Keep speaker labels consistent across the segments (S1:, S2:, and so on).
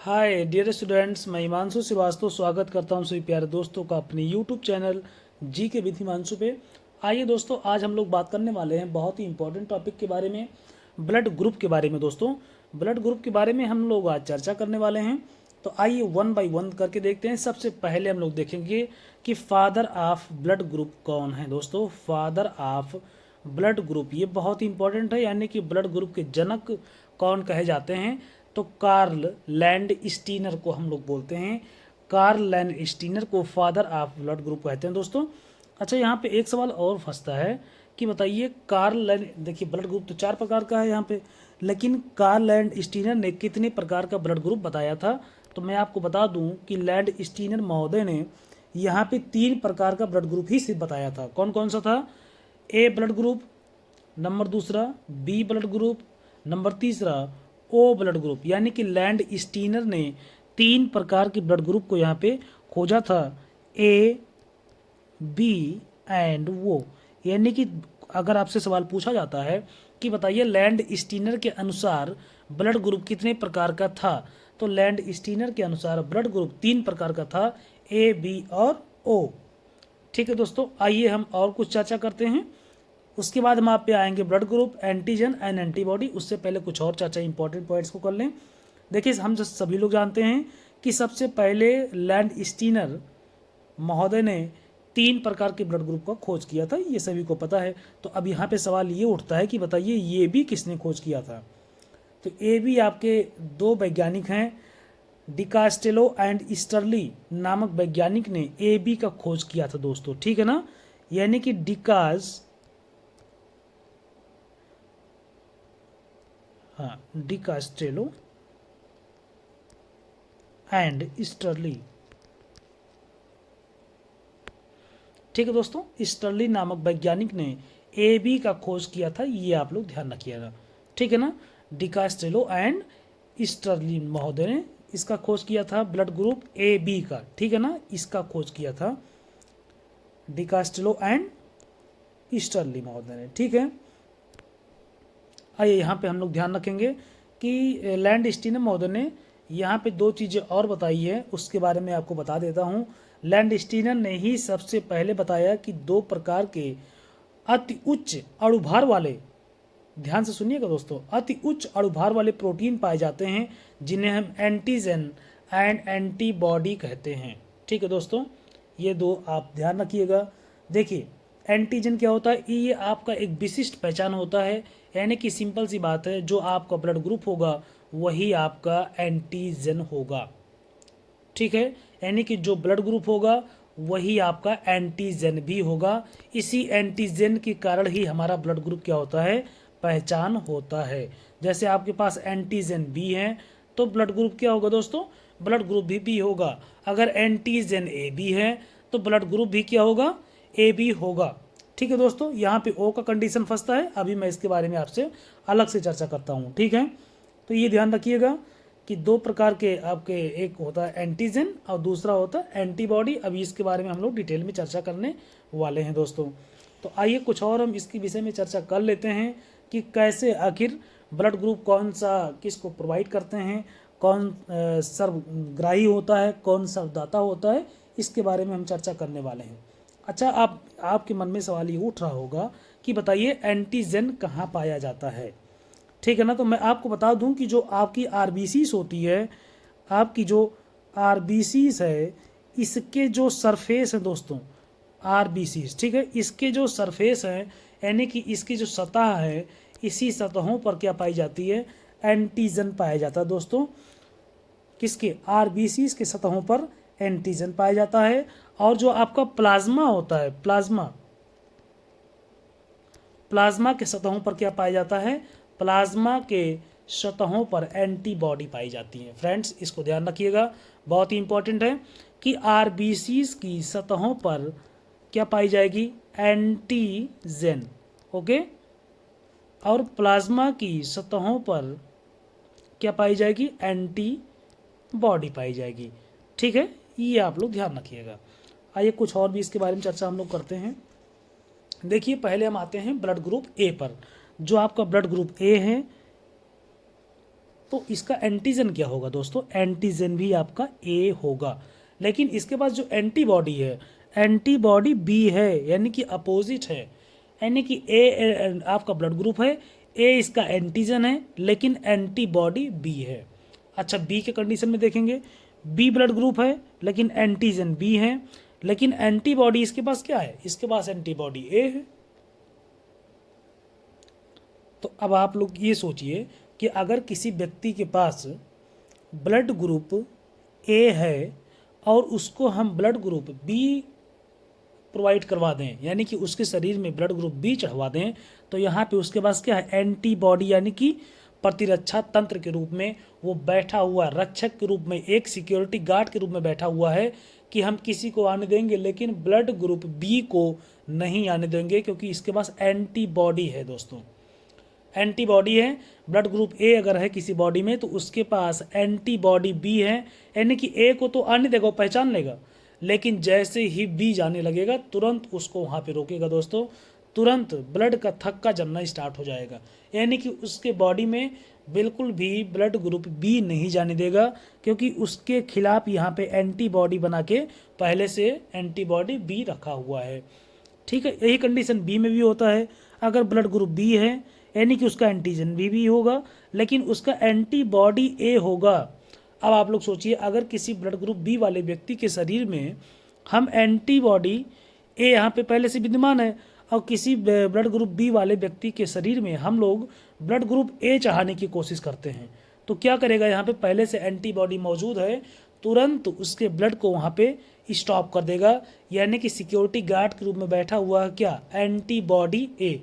S1: Hi dear students, मैं हिमांशु श्रीवास्तव स्वागत करता हूं सभी प्यारे दोस्तों का अपने यूट्यूब चैनल जी के विद हिमांशु पे। आइए दोस्तों, आज हम लोग बात करने वाले हैं बहुत ही इंपॉर्टेंट टॉपिक के बारे में, ब्लड ग्रुप के बारे में। दोस्तों, ब्लड ग्रुप के बारे में हम लोग आज चर्चा करने वाले हैं। तो आइए वन बाय वन करके देखते हैं। सबसे पहले हम लोग देखेंगे कि फादर ऑफ ब्लड ग्रुप कौन है। दोस्तों, फादर ऑफ ब्लड ग्रुप ये बहुत ही इंपॉर्टेंट है, यानी कि ब्लड ग्रुप के जनक कौन कहे जाते हैं। तो कार्ल लैंड स्टीनर को हम लोग बोलते हैं। कार्ल लैंड स्टीनर को फादर ऑफ ब्लड ग्रुप कहते हैं दोस्तों। अच्छा, यहाँ पे एक सवाल और फंसता है कि बताइए, कार्ल लैंड, देखिए ब्लड ग्रुप तो 4 प्रकार का है यहाँ पे, लेकिन कार्ल लैंड स्टीनर ने कितने प्रकार का ब्लड ग्रुप बताया था। तो मैं आपको बता दूं कि लैंड स्टीनर महोदय ने यहाँ पे 3 प्रकार का ब्लड ग्रुप ही सिर्फ बताया था। कौन कौन सा था? ए ब्लड ग्रुप, नंबर दूसरा बी ब्लड ग्रुप, नंबर तीसरा ओ ब्लड ग्रुप। यानी कि लैंड स्टीनर ने 3 प्रकार के ब्लड ग्रुप को यहाँ पे खोजा था, ए बी एंड वो। यानी कि अगर आपसे सवाल पूछा जाता है कि बताइए लैंड स्टीनर के अनुसार ब्लड ग्रुप कितने प्रकार का था, तो लैंड स्टीनर के अनुसार ब्लड ग्रुप 3 प्रकार का था, ए बी और ओ। ठीक है दोस्तों, आइए हम और कुछ चर्चा करते हैं। उसके बाद हम आप पे आएंगे blood group, antigen and antibody. उससे पहले कुछ और चर्चा इंपॉर्टेंट पॉइंट्स को कर लें। देखिए, हम सभी लोग जानते हैं कि सबसे पहले लैंड स्टीनर महोदय ने 3 प्रकार के ब्लड ग्रुप का खोज किया था, ये सभी को पता है। तो अब यहाँ पे सवाल ये उठता है कि बताइए ये भी किसने खोज किया था। तो ये भी आपके 2 वैज्ञानिक हैं, डिकास्टेलो एंड स्टर्ली नामक वैज्ञानिक ने ए बी का खोज किया था दोस्तों। ठीक है ना, यानी कि डिकास्टेलो एंड स्टर्ली। ठीक है दोस्तों, स्टर्ली नामक वैज्ञानिक ने ए बी का खोज किया था, ये आप लोग ध्यान रखिएगा। ठीक है ना, डिकास्टेलो एंड स्टर्ली महोदय ने इसका खोज किया था, ब्लड ग्रुप ए बी का। ठीक है ना, इसका खोज किया था डिकास्टेलो एंड स्टर्ली महोदय ने। ठीक है, आइए यहाँ पे हम लोग ध्यान रखेंगे कि लैंड स्टीनर महोदय ने यहाँ पे 2 चीज़ें और बताई है, उसके बारे में आपको बता देता हूँ। लैंड स्टीनर ने ही सबसे पहले बताया कि 2 प्रकार के अति उच्च अणुभार वाले, ध्यान से सुनिएगा दोस्तों, अति उच्च अणुभार वाले प्रोटीन पाए जाते हैं, जिन्हें हम एंटीजन एंड एंटीबॉडी कहते हैं। ठीक है दोस्तों, ये 2 आप ध्यान रखिएगा। देखिए, एंटीजन क्या होता है? ये आपका एक विशिष्ट पहचान होता है, यानी कि सिंपल सी बात है, जो आपका ब्लड ग्रुप होगा वही आपका एंटीजन होगा। ठीक है, यानी कि जो ब्लड ग्रुप होगा वही आपका एंटीजन भी होगा। इसी एंटीजन के कारण ही हमारा ब्लड ग्रुप क्या होता है? पहचान होता है। जैसे आपके पास एंटीजन बी है तो ब्लड ग्रुप क्या होगा दोस्तों? ब्लड ग्रुप भी बी होगा। अगर एंटीजन ए बी है तो ब्लड ग्रुप भी क्या होगा? ए बी होगा। ठीक है दोस्तों, यहाँ पे ओ का कंडीशन फंसता है, अभी मैं इसके बारे में आपसे अलग से चर्चा करता हूँ। ठीक है, तो ये ध्यान रखिएगा कि 2 प्रकार के आपके, एक होता है एंटीजन और दूसरा होता है एंटीबॉडी। अभी इसके बारे में हम लोग डिटेल में चर्चा करने वाले हैं दोस्तों। तो आइए कुछ और हम इसके विषय में चर्चा कर लेते हैं कि कैसे आखिर ब्लड ग्रुप कौन सा किसको प्रोवाइड करते हैं, कौन सर्वग्राही होता है, कौन सर्वदाता होता है, इसके बारे में हम चर्चा करने वाले हैं। अच्छा, आपके मन में सवाल ये उठ रहा होगा कि बताइए एंटीजन कहाँ पाया जाता है। ठीक है ना, तो मैं आपको बता दूं कि जो आपकी आरबीसीज होती है, आपकी जो आरबीसीज है, इसके जो सरफेस है दोस्तों, आरबीसीज, ठीक है, इसके जो सरफेस है, यानी कि इसकी जो सतह है, इसी सतहों पर क्या पाई जाती है? एंटीजन पाया जाता है दोस्तों। किसके? आरबीसीज के सतहों पर एंटीजन पाया जाता है। और जो आपका प्लाज्मा होता है, प्लाज्मा के सतहों पर क्या पाया जाता है? प्लाज्मा के सतहों पर एंटीबॉडी पाई जाती है। फ्रेंड्स, इसको ध्यान रखिएगा, बहुत ही इंपॉर्टेंट है कि आरबीसीज की सतहों पर क्या पाई जाएगी? एंटीजन। ओके, और प्लाज्मा की सतहों पर क्या पाई जाएगी? एंटीबॉडी पाई जाएगी। ठीक है, ये आप लोग ध्यान रखिएगा। आइए कुछ और भी इसके बारे में चर्चा हम लोग करते हैं। देखिए, पहले हम आते हैं ब्लड ग्रुप ए पर। जो आपका ब्लड ग्रुप ए है, तो इसका एंटीजन क्या होगा दोस्तों, एंटीजन भी आपका ए होगा। लेकिन इसके पास जो एंटीबॉडी है, एंटीबॉडी बी है, यानी कि अपोजिट है, यानी कि ए आपका ब्लड ग्रुप है, ए इसका एंटीजन है, लेकिन एंटीबॉडी बी है। अच्छा, बी के कंडीशन में देखेंगे, बी ब्लड ग्रुप है लेकिन एंटीजन बी है, लेकिन एंटीबॉडी इसके पास क्या है, इसके पास एंटीबॉडी ए है। तो अब आप लोग ये सोचिए कि अगर किसी व्यक्ति के पास ब्लड ग्रुप ए है और उसको हम ब्लड ग्रुप बी प्रोवाइड करवा दें, यानी कि उसके शरीर में ब्लड ग्रुप बी चढ़वा दें, तो यहाँ पे उसके पास क्या है, एंटीबॉडी, यानी कि प्रतिरक्षा तंत्र के रूप में वो बैठा हुआ, रक्षक के रूप में, एक सिक्योरिटी गार्ड के रूप में बैठा हुआ है कि हम किसी को आने देंगे लेकिन ब्लड ग्रुप बी को नहीं आने देंगे, क्योंकि इसके पास एंटीबॉडी है दोस्तों, एंटीबॉडी है। ब्लड ग्रुप ए अगर है किसी बॉडी में तो उसके पास एंटीबॉडी बी है, यानी कि ए को तो आने देगा, पहचान लेगा, लेकिन जैसे ही बी जाने लगेगा तुरंत उसको वहाँ पे रोकेगा दोस्तों, तुरंत ब्लड का थक्का जमना स्टार्ट हो जाएगा, यानी कि उसके बॉडी में बिल्कुल भी ब्लड ग्रुप बी नहीं जाने देगा, क्योंकि उसके खिलाफ यहाँ पे एंटीबॉडी बना के पहले से एंटीबॉडी बी रखा हुआ है। ठीक है, यही कंडीशन बी में भी होता है। अगर ब्लड ग्रुप बी है यानी कि उसका एंटीजन भी होगा, लेकिन उसका एंटीबॉडी ए होगा। अब आप लोग सोचिए, अगर किसी ब्लड ग्रुप बी वाले व्यक्ति के शरीर में हम एंटीबॉडी ए यहाँ पे पहले से विद्यमान है और किसी ब्लड ग्रुप बी वाले व्यक्ति के शरीर में हम लोग ब्लड ग्रुप ए चढ़ाने की कोशिश करते हैं, तो क्या करेगा, यहाँ पे पहले से एंटीबॉडी मौजूद है, तुरंत उसके ब्लड को वहाँ पे स्टॉप कर देगा, यानी कि सिक्योरिटी गार्ड के रूप में बैठा हुआ है क्या, एंटीबॉडी ए।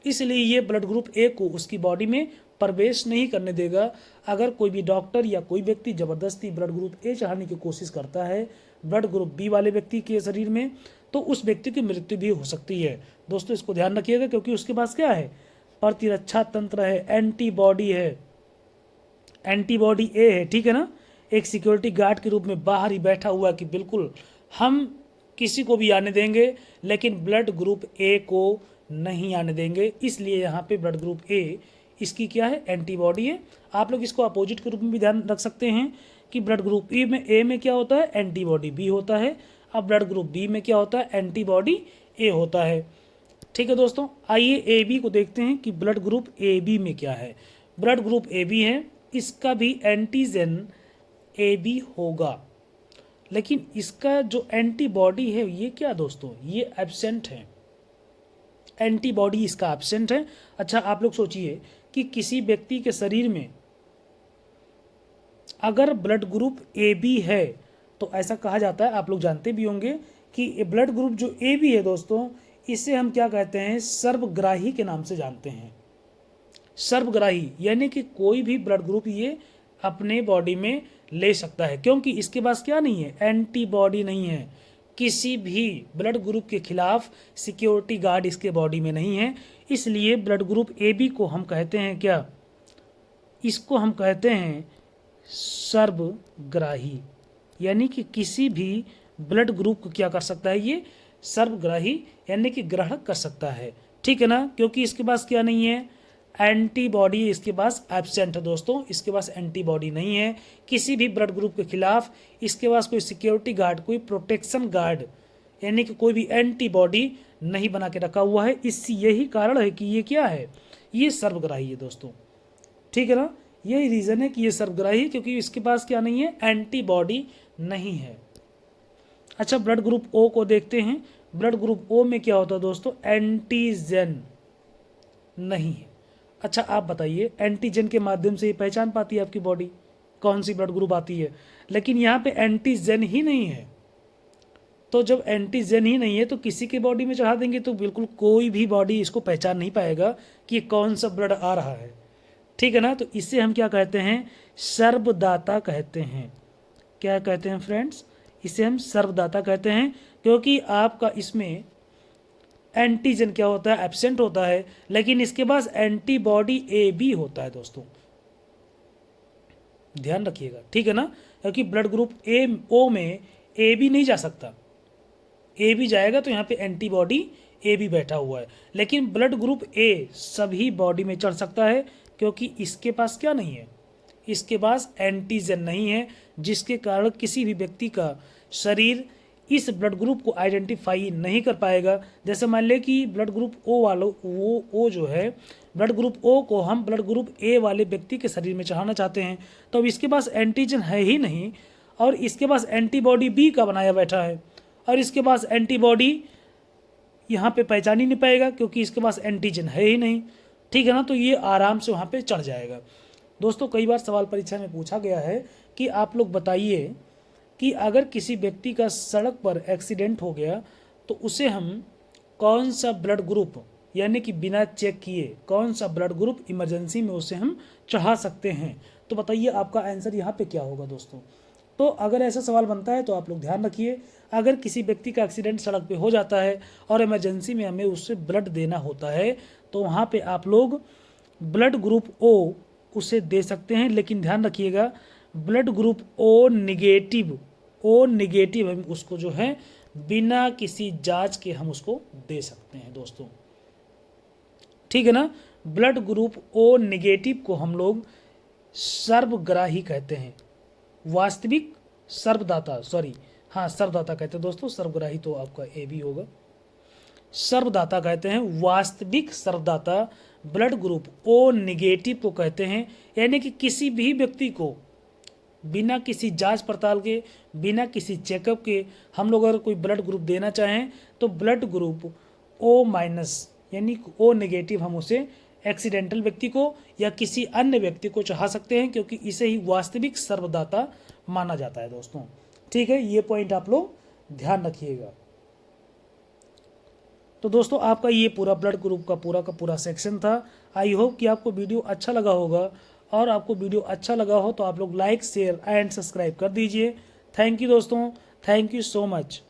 S1: इसलिए ये ब्लड ग्रुप ए को उसकी बॉडी में प्रवेश नहीं करने देगा। अगर कोई भी डॉक्टर या कोई व्यक्ति ज़बरदस्ती ब्लड ग्रुप ए चढ़ाने की कोशिश करता है ब्लड ग्रुप बी वाले व्यक्ति के शरीर में, तो उस व्यक्ति की मृत्यु भी हो सकती है। दोस्तों इसको ध्यान रखिएगा, क्योंकि उसके पास क्या है, प्रतिरक्षा तंत्र है, एंटीबॉडी है, एंटीबॉडी ए है, ठीक है ना, एक सिक्योरिटी गार्ड के रूप में बाहर ही बैठा हुआ है कि बिल्कुल हम किसी को भी आने देंगे लेकिन ब्लड ग्रुप ए को नहीं आने देंगे। इसलिए यहाँ पे ब्लड ग्रुप ए इसकी क्या है, एंटीबॉडी है। आप लोग इसको अपोजिट के रूप में भी ध्यान रख सकते हैं कि ब्लड ग्रुप ए में क्या होता है, एंटीबॉडी बी होता है। अब ब्लड ग्रुप बी में क्या होता है, एंटीबॉडी ए होता है। ठीक है दोस्तों, आइए ए बी को देखते हैं कि ब्लड ग्रुप ए बी में क्या है। ब्लड ग्रुप ए बी है, इसका भी एंटीजन ए बी होगा, लेकिन इसका जो एंटीबॉडी है ये क्या दोस्तों, ये एब्सेंट है, एंटीबॉडी इसका एब्सेंट है। अच्छा, आप लोग सोचिए कि किसी व्यक्ति के शरीर में अगर ब्लड ग्रुप ए बी है तो ऐसा कहा जाता है, आप लोग जानते भी होंगे कि ब्लड ग्रुप जो ए बी है दोस्तों, इसे हम क्या कहते हैं, सर्वग्राही के नाम से जानते हैं। सर्वग्राही यानी कि कोई भी ब्लड ग्रुप ये अपने बॉडी में ले सकता है, क्योंकि इसके पास क्या नहीं है, एंटीबॉडी नहीं है, किसी भी ब्लड ग्रुप के खिलाफ सिक्योरिटी गार्ड इसके बॉडी में नहीं है। इसलिए ब्लड ग्रुप ए बी को हम कहते हैं क्या, इसको हम कहते हैं सर्वग्राही, यानी कि किसी भी ब्लड ग्रुप को क्या कर सकता है, ये सर्वग्राही यानी कि ग्रहण कर सकता है। ठीक है ना, क्योंकि इसके पास क्या नहीं है, एंटीबॉडी इसके पास एब्सेंट है दोस्तों, इसके पास एंटीबॉडी नहीं है किसी भी ब्लड ग्रुप के खिलाफ, इसके पास कोई सिक्योरिटी गार्ड, कोई प्रोटेक्शन गार्ड यानी कि कोई भी एंटीबॉडी नहीं बना के रखा हुआ है। इसी यही कारण है कि ये क्या है, ये सर्वग्राही है दोस्तों। ठीक है ना, यही रीज़न है कि ये सर्वग्राही, क्योंकि इसके पास क्या नहीं है, एंटीबॉडी नहीं है। अच्छा, ब्लड ग्रुप ओ को देखते हैं। ब्लड ग्रुप ओ में क्या होता है दोस्तों, एंटीजन नहीं है। अच्छा, आप बताइए, एंटीजन के माध्यम से ये पहचान पाती है आपकी बॉडी कौन सी ब्लड ग्रुप आती है, लेकिन यहाँ पे एंटीजन ही नहीं है। तो जब एंटीजन ही नहीं है तो किसी के बॉडी में चढ़ा देंगे तो बिल्कुल कोई भी बॉडी इसको पहचान नहीं पाएगा कि कौन सा ब्लड आ रहा है। ठीक है ना, तो इसे हम क्या कहते हैं, सर्वदाता कहते हैं। क्या कहते हैं फ्रेंड्स, इसे हम सर्वदाता कहते हैं, क्योंकि आपका इसमें एंटीजन क्या होता है, एब्सेंट होता है, लेकिन इसके पास एंटीबॉडी ए बी होता है दोस्तों, ध्यान रखिएगा। ठीक है ना, क्योंकि ब्लड ग्रुप ए ओ में ए बी नहीं जा सकता, ए बी जाएगा तो यहाँ पे एंटीबॉडी ए बी बैठा हुआ है, लेकिन ब्लड ग्रुप ए सभी बॉडी में चढ़ सकता है, क्योंकि इसके पास क्या नहीं है, इसके पास एंटीजन नहीं है, जिसके कारण किसी भी व्यक्ति का शरीर इस ब्लड ग्रुप को आइडेंटिफाई नहीं कर पाएगा। जैसे मान लें कि ब्लड ग्रुप ओ वालों वो ओ जो है ब्लड ग्रुप ओ को हम ब्लड ग्रुप ए वाले व्यक्ति के शरीर में चढ़ाना चाहते हैं, तो अब इसके पास एंटीजन है ही नहीं, और इसके पास एंटीबॉडी बी का बनाया बैठा है, और इसके पास एंटीबॉडी यहाँ पे पहचान ही नहीं पाएगा क्योंकि इसके पास एंटीजन है ही नहीं। ठीक है ना, तो ये आराम से वहाँ पे चढ़ जाएगा। दोस्तों कई बार सवाल परीक्षा में पूछा गया है कि आप लोग बताइए कि अगर किसी व्यक्ति का सड़क पर एक्सीडेंट हो गया तो उसे हम कौन सा ब्लड ग्रुप, यानी कि बिना चेक किए कौन सा ब्लड ग्रुप इमरजेंसी में उसे हम चढ़ा सकते हैं। तो बताइए आपका आंसर यहाँ पे क्या होगा दोस्तों। तो अगर ऐसा सवाल बनता है तो आप लोग ध्यान रखिए, अगर किसी व्यक्ति का एक्सीडेंट सड़क पे हो जाता है और इमरजेंसी में हमें उससे ब्लड देना होता है तो वहाँ पे आप लोग ब्लड ग्रुप ओ उसे दे सकते हैं, लेकिन ध्यान रखिएगा ब्लड ग्रुप ओ निगेटिव हम उसको जो है बिना किसी जांच के हम उसको दे सकते हैं दोस्तों। ठीक है ना, ब्लड ग्रुप ओ निगेटिव को हम लोग सर्वग्राही कहते हैं, वास्तविक सर्वदाता, सर्वदाता कहते हैं दोस्तों, सर्वग्राही तो आपका ए भी होगा। सर्वदाता कहते हैं, वास्तविक सर्वदाता ब्लड ग्रुप ओ निगेटिव को कहते हैं। यानी कि किसी भी व्यक्ति को बिना किसी जांच पड़ताल के, बिना किसी चेकअप के हम लोग अगर कोई ब्लड ग्रुप देना चाहें तो ब्लड ग्रुप ओ माइनस यानी ओ नेगेटिव हम उसे एक्सीडेंटल व्यक्ति को या किसी अन्य व्यक्ति को चाह सकते हैं, क्योंकि इसे ही वास्तविक सर्वदाता माना जाता है दोस्तों। ठीक है, ये पॉइंट आप लोग ध्यान रखिएगा। तो दोस्तों आपका ये पूरा ब्लड ग्रुप का पूरा सेक्शन था। आई होप कि आपको वीडियो अच्छा लगा होगा, और आपको वीडियो अच्छा लगा हो तो आप लोग लाइक शेयर एंड सब्सक्राइब कर दीजिए। थैंक यू दोस्तों, थैंक यू सो मच।